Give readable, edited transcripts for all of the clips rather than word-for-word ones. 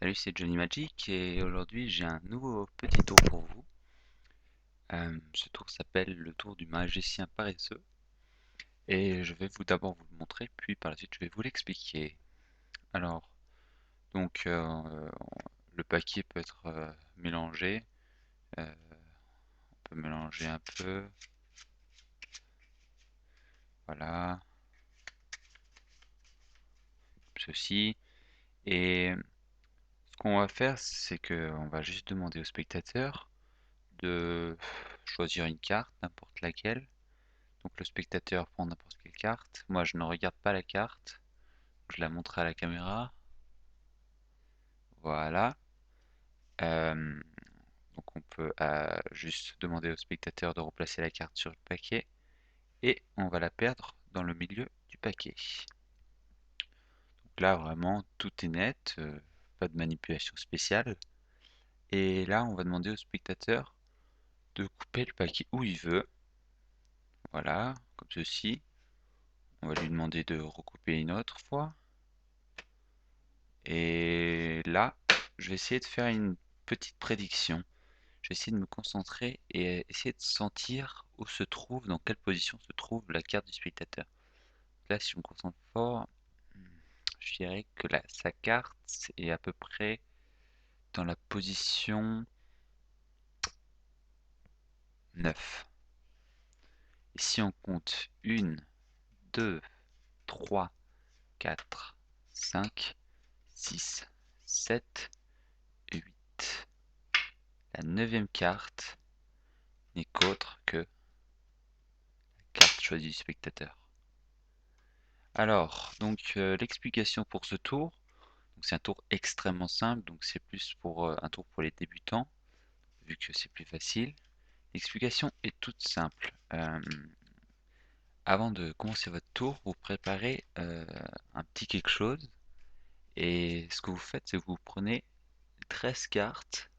Salut, c'est Johnny Magic et aujourd'hui j'ai un nouveau petit tour pour vous. Ce tour s'appelle le tour du magicien paresseux et je vais d'abord vous le montrer puis par la suite je vais vous l'expliquer. Alors, donc le paquet peut être mélangé, on peut mélanger un peu, voilà, ceci. Et ce qu'on va faire c'est qu'on va juste demander au spectateur de choisir une carte, n'importe laquelle. Donc le spectateur prend n'importe quelle carte. Moi je ne regarde pas la carte. Je la montre à la caméra. Voilà. Euh, donc on peut juste demander au spectateur de replacer la carte sur le paquet. Et on va la perdre dans le milieu du paquet. Donc là vraiment tout est net. Pas de manipulation spéciale. Et là on va demander au spectateur de couper le paquet où il veut. Voilà, comme ceci. On va lui demander de recouper une autre fois. Et là, je vais essayer de faire une petite prédiction. Je vais essayer de me concentrer et essayer de sentir où se trouve, dans quelle position se trouve la carte du spectateur. Là, si je me concentre fort, je dirais que sa carte est à peu près dans la position 9. Et si on compte 1, 2, 3, 4, 5, 6, 7, 8. La neuvième carte n'est qu'autre que la carte choisie du spectateur. Alors, donc l'explication pour ce tour, c'est un tour extrêmement simple, donc c'est plus pour un tour pour les débutants, vu que c'est plus facile. L'explication est toute simple. Avant de commencer votre tour, vous préparez un petit quelque chose, et ce que vous faites, c'est que vous prenez 13 cartes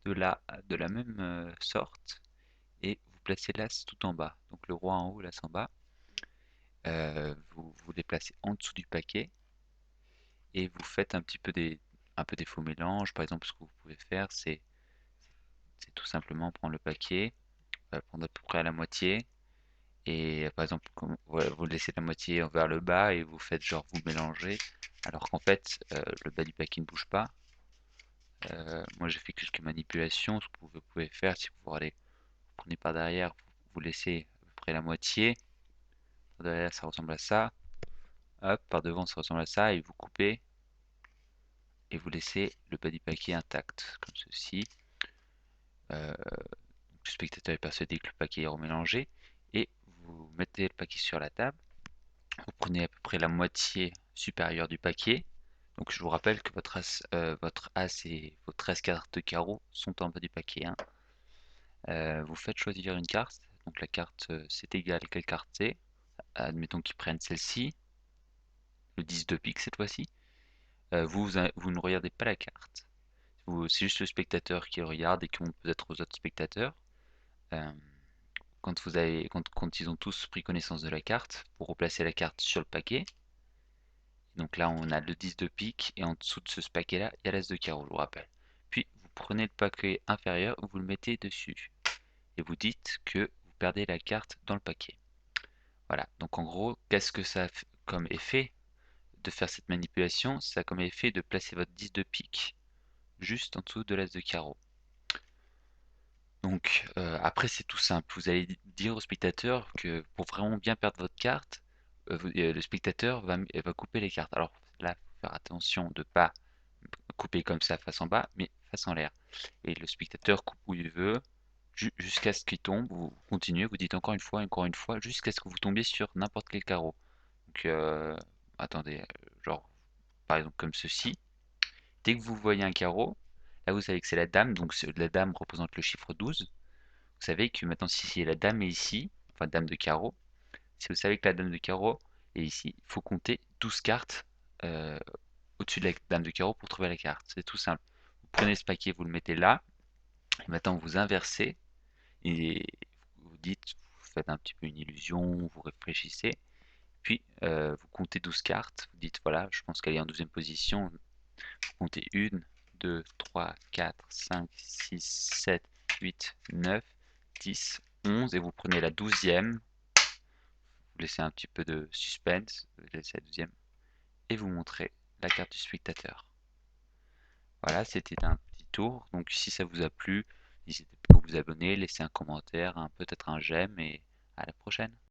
de la même sorte, et vous placez l'as tout en bas. Donc le roi en haut, l'as en bas. Vous les placez en dessous du paquet, et vous faites un peu des faux mélanges. Par exemple, ce que vous pouvez faire, c'est tout simplement prendre le paquet, prendre à peu près à la moitié, et par exemple, voilà, vous laissez la moitié vers le bas et vous faites genre vous mélangez, alors qu'en fait, le bas du paquet ne bouge pas. Moi, j'ai fait quelques manipulations. Ce que vous pouvez faire, si vous prenez par derrière, vous laissez à peu près la moitié. Par derrière, ça ressemble à ça. Hop, par devant, ça ressemble à ça, et vous coupez et vous laissez le bas du paquet intact, comme ceci. Euh, le spectateur est persuadé que le paquet est remélangé, et vous mettez le paquet sur la table. Vous prenez à peu près la moitié supérieure du paquet. Donc je vous rappelle que votre as et vos 13 cartes de carreau sont en bas du paquet, hein. Vous faites choisir une carte. Donc la carte c'est égal quelle carte c'est. Admettons qu'ils prennent celle-ci, le 10 de pique cette fois-ci. Vous ne regardez pas la carte. C'est juste le spectateur qui le regarde et qui montre peut-être aux autres spectateurs. Euh, quand ils ont tous pris connaissance de la carte, vous replacez la carte sur le paquet. Donc là, on a le 10 de pique, et en dessous de ce paquet-là, il y a l'as de carreau, je vous rappelle. Puis, vous prenez le paquet inférieur, vous le mettez dessus, et vous dites que vous perdez la carte dans le paquet. Voilà, donc en gros, qu'est-ce que ça a comme effet de faire cette manipulation? Ça a comme effet de placer votre 10 de pique juste en dessous de l'as de carreau. Donc après c'est tout simple, vous allez dire au spectateur que pour vraiment bien perdre votre carte, le spectateur va couper les cartes. Alors là, il faut faire attention de ne pas couper comme ça face en bas, mais face en l'air. Et le spectateur coupe où il veut, jusqu'à ce qu'il tombe, vous continuez, vous dites encore une fois, jusqu'à ce que vous tombiez sur n'importe quel carreau. Donc attendez, genre par exemple comme ceci. Dès que vous voyez un carreau, là vous savez que c'est la dame, donc la dame représente le chiffre 12. Vous savez que maintenant si la dame est ici, enfin dame de carreau, si vous savez que la dame de carreau est ici, il faut compter 12 cartes euh, au-dessus de la dame de carreau pour trouver la carte. C'est tout simple. Vous prenez ce paquet, vous le mettez là, et maintenant vous inversez, et vous dites, vous faites un petit peu une illusion, vous réfléchissez, puis vous comptez 12 cartes, vous dites voilà, je pense qu'elle est en 12e position, Comptez 1, 2, 3, 4, 5, 6, 7, 8, 9, 10, 11 et vous prenez la 12e. Vous laissez un petit peu de suspense, vous laissez la 12e et vous montrez la carte du spectateur. Voilà, c'était un petit tour. Donc si ça vous a plu, n'hésitez pas à vous abonner, laisser un commentaire, peut-être un j'aime et à la prochaine.